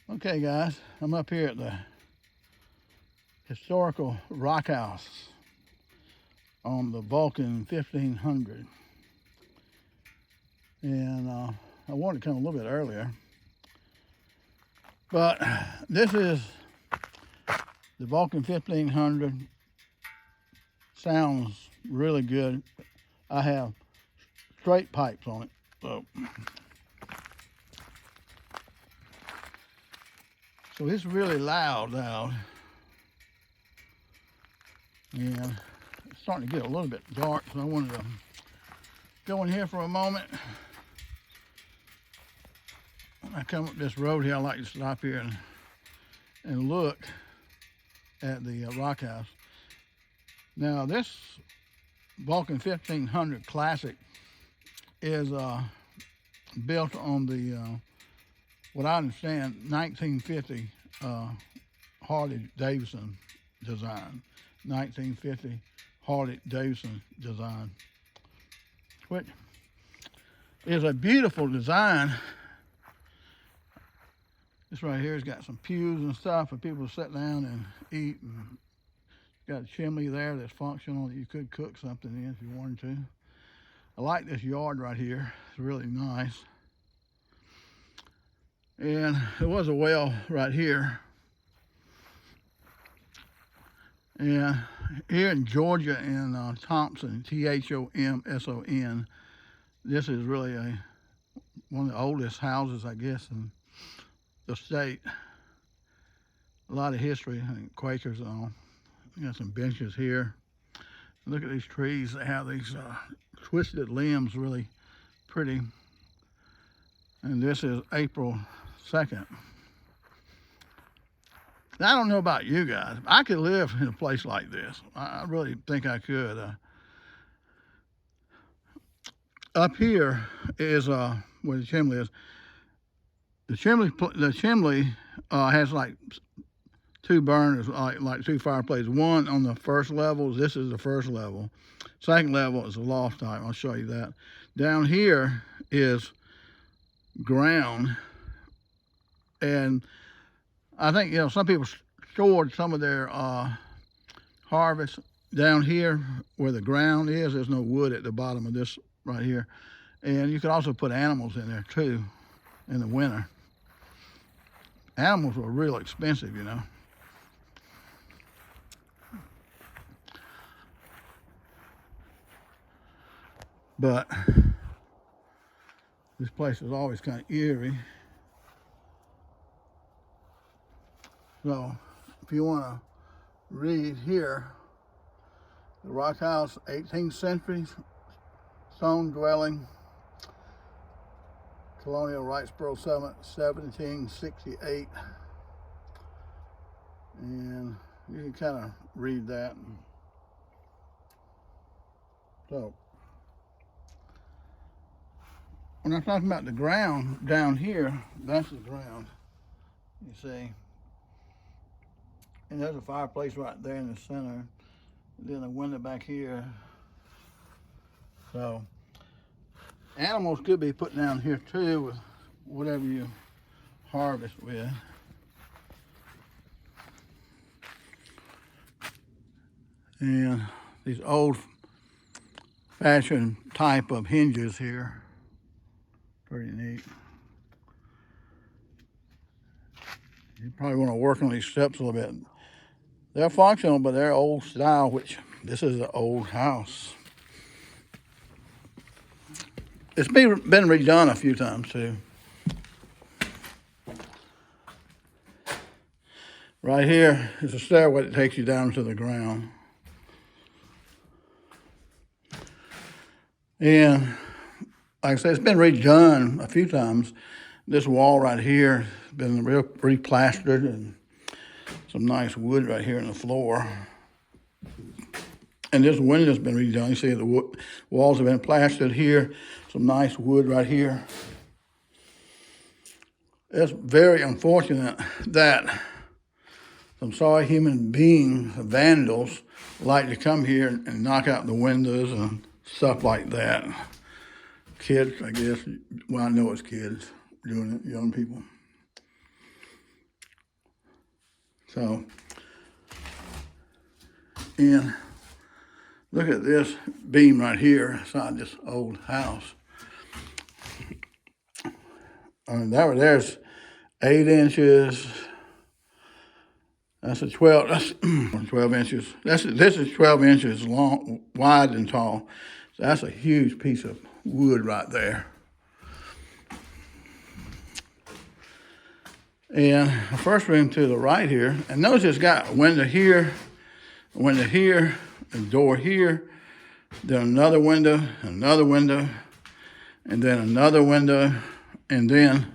Okay, guys, I'm up here at the historical rock house on the Vulcan 1500. And I wanted to come a little bit earlier, but this is the Vulcan 1500. Sounds really good. I have straight pipes on it, so it's really loud. And it's starting to get a little bit dark, so I wanted to go in here for a moment. When I come up this road here, I like to stop here and look at the rock house. Now, this Vulcan 1500 Classic is built on the, what I understand, 1950 Harley-Davidson design. 1950 Harley-Davidson design, which is a beautiful design. This right here has got some pews and stuff for people to sit down and eat, and got a chimney there that's functional that you could cook something in if you wanted to. I like this yard right here. It's really nice. And there was a well right here. And here in Georgia, in Thomson, Thomson, this is really one of the oldest houses, I guess, in the state. A lot of history, I think Quakers and all. You got some benches here. Look at these trees. They have these twisted limbs, really pretty. And this is April 2nd. Now, I don't know about you guys. I could live in a place like this. I really think I could. Up here is where the chimney is. The chimney has like two burners, like two fireplaces. One on the first level. This is the first level. Second level is a loft type. I'll show you that. Down here is ground, and I think, some people stored some of their harvest down here where the ground is. There's no wood at the bottom of this right here. And you could also put animals in there too in the winter. Animals were real expensive, But this place is always kind of eerie. So if you want to read here, the rock house, 18th century, stone dwelling, colonial Wrightsborough settlement, 1768. And you can kind of read that. So when I'm talking about the ground down here, that's the ground, you see. And there's a fireplace right there in the center. And then a window back here. So animals could be put down here too with whatever you harvest with. And these old fashioned type of hinges here. Pretty neat. You probably want to work on these steps a little bit. They're functional, but they're old style, which this is an old house. It's been redone a few times too. Right here is a stairway that takes you down to the ground. And like I said, it's been redone a few times. This wall right here has been replastered, and some nice wood right here in the floor. And this window's been redone. You see the walls have been plastered here. Some nice wood right here. It's very unfortunate that some sorry human beings, vandals, like to come here and knock out the windows and stuff like that. Kids, I guess. Well, I know it's kids doing it, young people. So, and look at this beam right here inside this old house. There's 8 inches. That's 12 inches. This is 12 inches long, wide and tall. So that's a huge piece of wood right there. And the first room to the right here, and notice it's got a window here, a door here, then another window, and then another window, and then,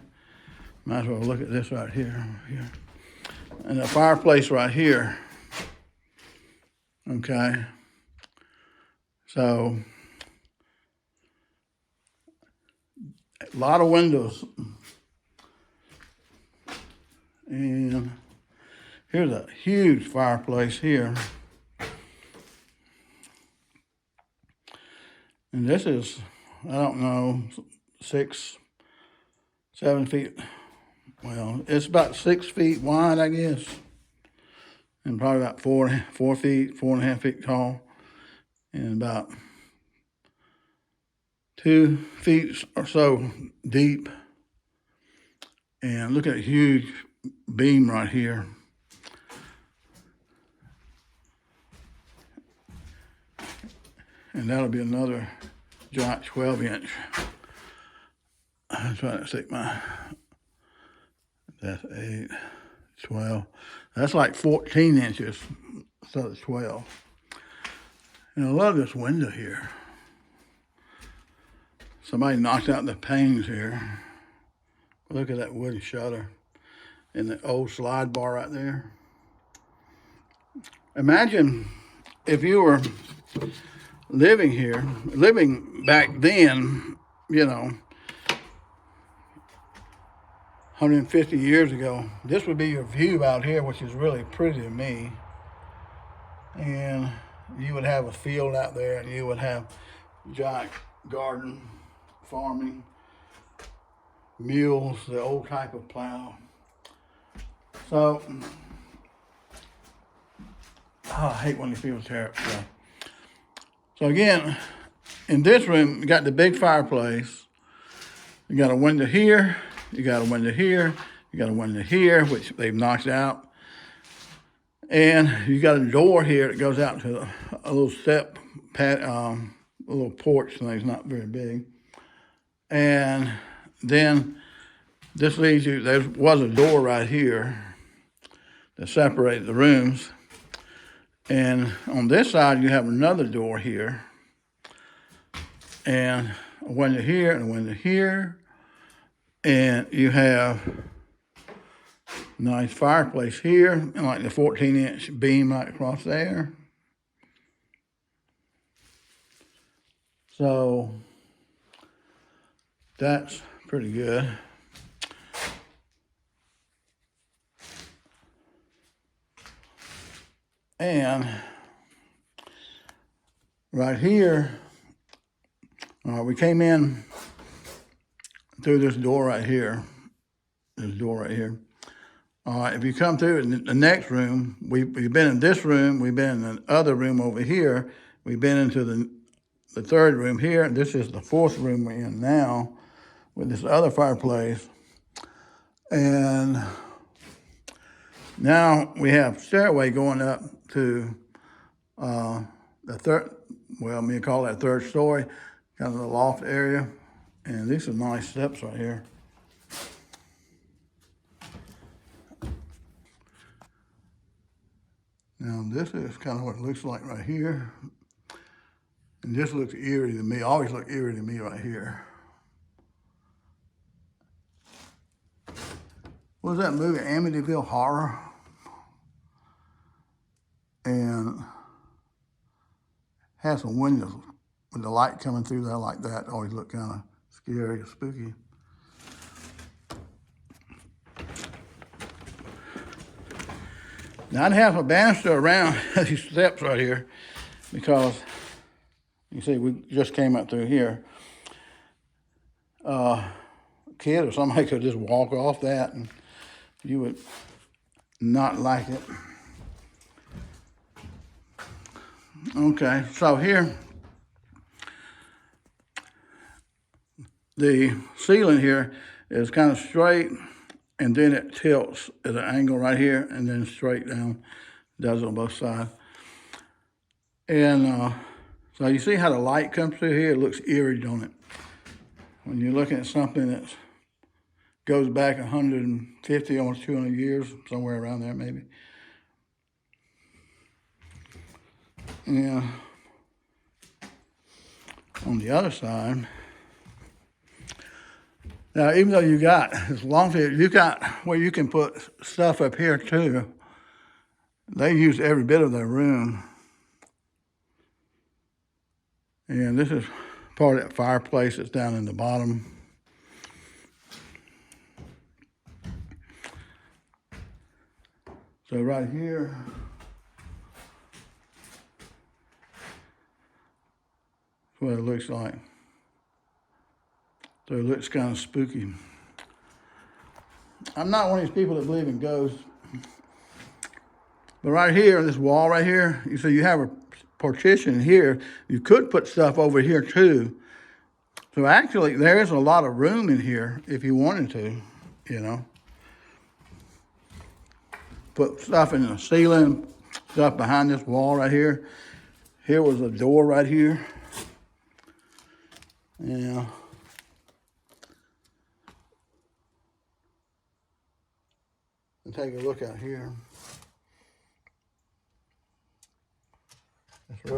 might as well look at this right here. And a fireplace right here. Okay. So, a lot of windows. And here's a huge fireplace here. And this is, I don't know, 6, 7 feet. Well, it's about 6 feet wide, I guess. And probably about 4 feet, 4.5 feet tall. And about 2 feet or so deep. And look at a huge beam right here. And that'll be another giant 12-inch. I'm trying to stick that's 8, 12. That's like 14 inches, so it's 12. And I love this window here. Somebody knocked out the panes here. Look at that wooden shutter and the old slide bar right there. Imagine if you were living back then, 150 years ago. This would be your view out here, which is really pretty to me. And you would have a field out there, and you would have giant garden, farming, mules, the old type of plow. So, I hate when the fields tear up. So again, in this room, you got the big fireplace. You got a window here. You got a window here. You got a window here, which they've knocked out. And you got a door here that goes out to a little step, a little porch thing. It's not very big. And then this leads you, there was a door right here that separated the rooms. And on this side, you have another door here. And a window here and a window here. And you have a nice fireplace here, and like the 14-inch beam right across there. So that's pretty good. And right here, we came in through this door right here. This door right here. If you come through in the next room, we've been in this room, we've been in the other room over here, we've been into the third room here, and this is the fourth room we're in now with this other fireplace. And now we have stairway going up to the third, well, me call that third story, kind of the loft area. And these are nice steps right here. Now this is kind of what it looks like right here. And this looks eerie to me, always look eerie to me right here. What was that movie, Amityville Horror? And has some windows with the light coming through there like that. Always look kind of scary or spooky. Now I'd have a banister around these steps right here because you see we just came up through here. A kid or somebody could just walk off that and you would not like it. Okay, so here, the ceiling here is kind of straight, and then it tilts at an angle right here, and then straight down, does it on both sides. And so you see how the light comes through here? It looks eerie, don't it? When you're looking at something that goes back 150, almost 200 years, somewhere around there maybe. Yeah. On the other side, now even though you got, as long as you got where you can put stuff up here too, they use every bit of their room. And this is part of that fireplace that's down in the bottom. So right here, that's what it looks like. So it looks kind of spooky. I'm not one of these people that believe in ghosts. But right here, this wall right here, you see you have a partition here. You could put stuff over here too. So actually, there is a lot of room in here if you wanted to, you know. Put stuff in the ceiling, stuff behind this wall right here. Here was a door right here. Yeah. And take a look out here. It's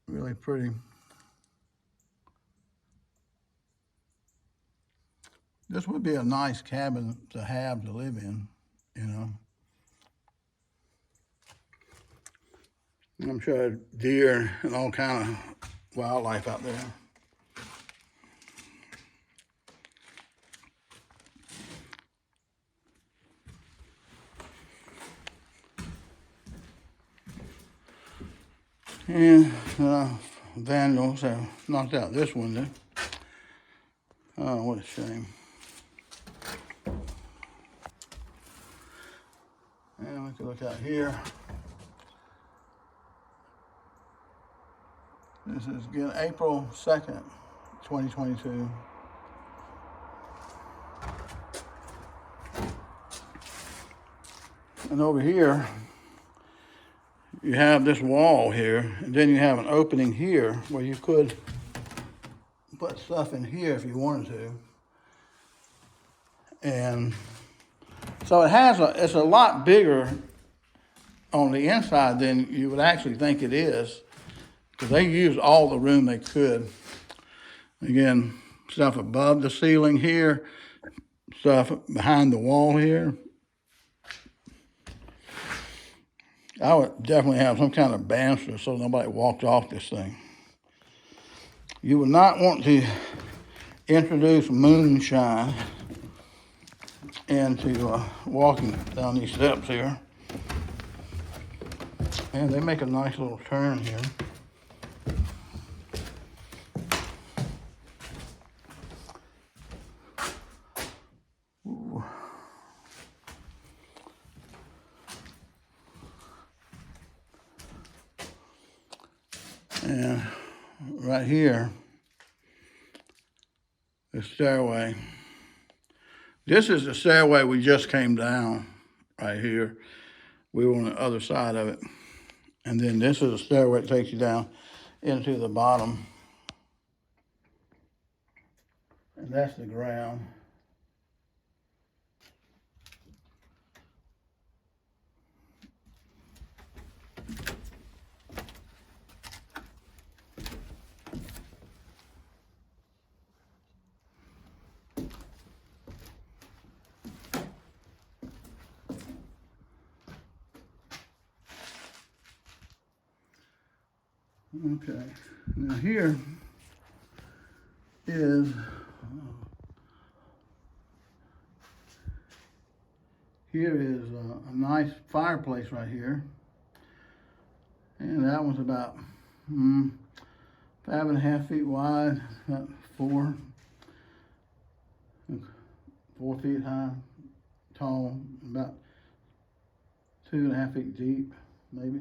really pretty. This would be a nice cabin to have to live in, you know. I'm sure there's deer and all kind of wildlife out there. And vandals have knocked out this window. Oh, what a shame. And we can look out here. This is again April 2nd, 2022. And over here, you have this wall here, and then you have an opening here where you could put stuff in here if you wanted to. And so it's a lot bigger on the inside than you would actually think it is, because they used all the room they could. Again, stuff above the ceiling here, stuff behind the wall here. I would definitely have some kind of banister so nobody walked off this thing. You would not want to introduce moonshine into walking down these steps here. And they make a nice little turn here. Ooh. And right here, the stairway. This is the stairway we just came down right here. We were on the other side of it. And then this is a stairway that takes you down into the bottom. And that's the ground. Okay, now here is a nice fireplace right here, and that one's about 5.5 feet wide, about 4. 4 feet high, tall, about 2.5 feet deep, maybe.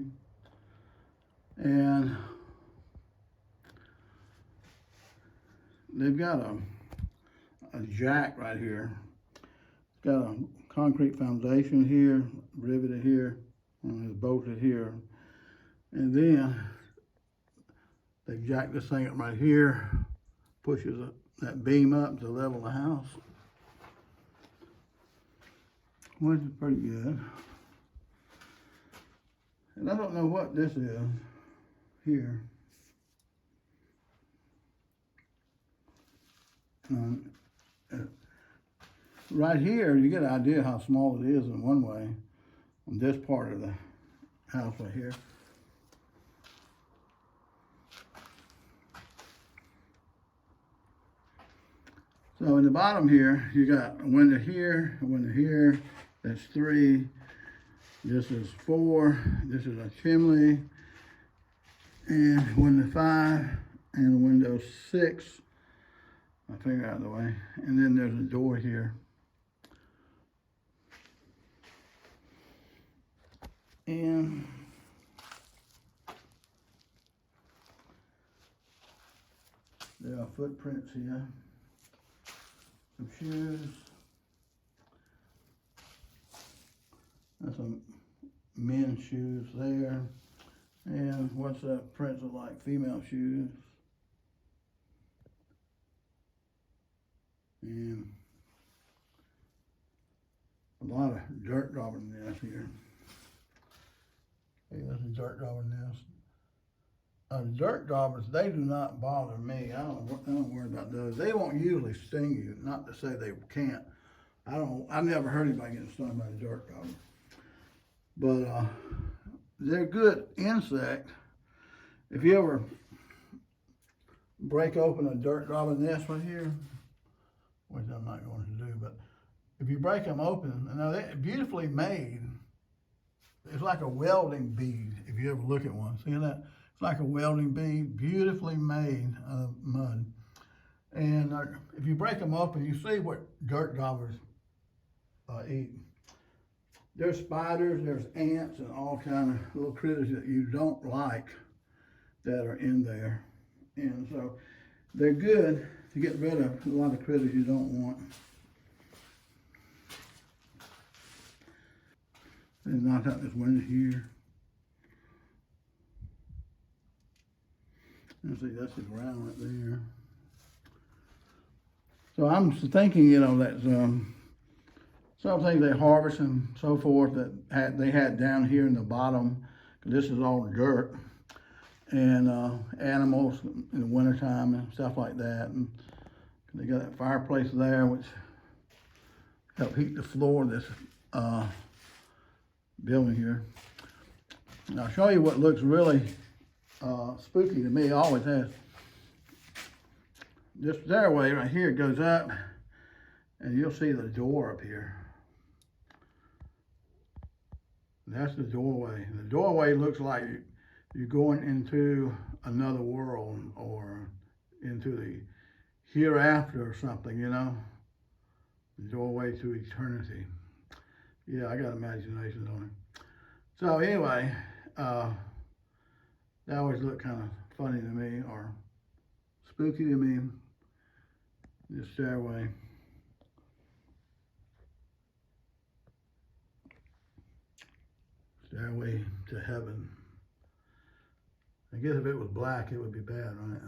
And they've got a jack right here. It's got a concrete foundation here, riveted here, and it's bolted here. And then they jack this thing up right here, pushes that beam up to level the house, which is pretty good. And I don't know what this is here. Right here, you get an idea how small it is in one way, on this part of the house right here. So in the bottom here, you got a window here, a window here. That's 3. This is 4. This is a chimney, and window 5, and window 6. My finger out of the way. And then there's a door here. And there are footprints here. Some shoes. That's some men's shoes there. And what's that? Prints look like female shoes. And a lot of dirt daubing nest here. Hey, that's a dirt daubing nest. Dirt daubers, they do not bother me. I don't worry about those. They won't usually sting you. Not to say they can't. I've never heard anybody getting stung by a dirt dauber. But they're good insect. If you ever break open a dirt dauber nest right here, which I'm not going to do, but if you break them open, now they're beautifully made. It's like a welding bead, if you ever look at one. See that? It's like a welding bead, beautifully made out of mud. And if you break them open, you see what dirt daubers eat. There's spiders, there's ants, and all kind of little critters that you don't like that are in there. And so they're good to get rid of a lot of critters you don't want. And knock out this window here. And see, that's the ground right there. So I'm thinking, you know, that some things they harvest and so forth that they had down here in the bottom, this is all dirt, and animals in the wintertime and stuff like that. And they got that fireplace there, which helped heat the floor of this building here. And I'll show you what looks really spooky to me. It always has. This stairway right here goes up, and you'll see the door up here. That's the doorway. The doorway looks like you're going into another world or into the hereafter or something, you know? The doorway to eternity. Yeah, I got imagination on it. So anyway, that always looked kind of funny to me or spooky to me, this stairway. Stairway to heaven. I guess if it was black, it would be bad, right?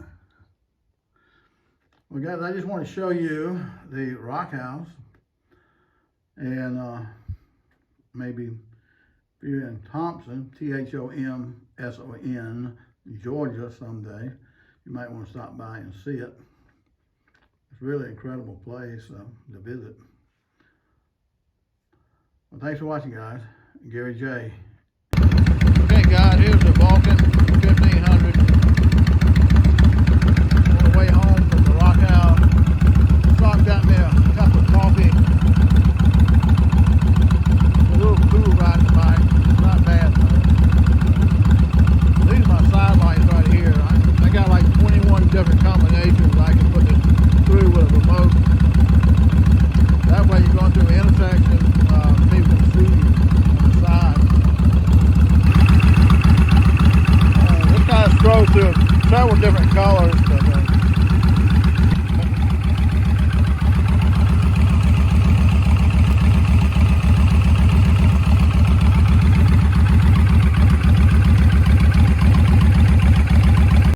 Well, guys, I just want to show you the rock house. And maybe if you're in Thomson, Thomson, Georgia someday, you might want to stop by and see it. It's really an incredible place to visit. Well, thanks for watching, guys. Gary J. Okay, guys, here's the Vulcan 1500. On the way home from the rock house. Stopped, got me a cup of coffee. A little cool riding the bike. It's not bad, though. These are my side lights right here. I got like 21 different combinations I can put this through with a remote. That way several different colors, but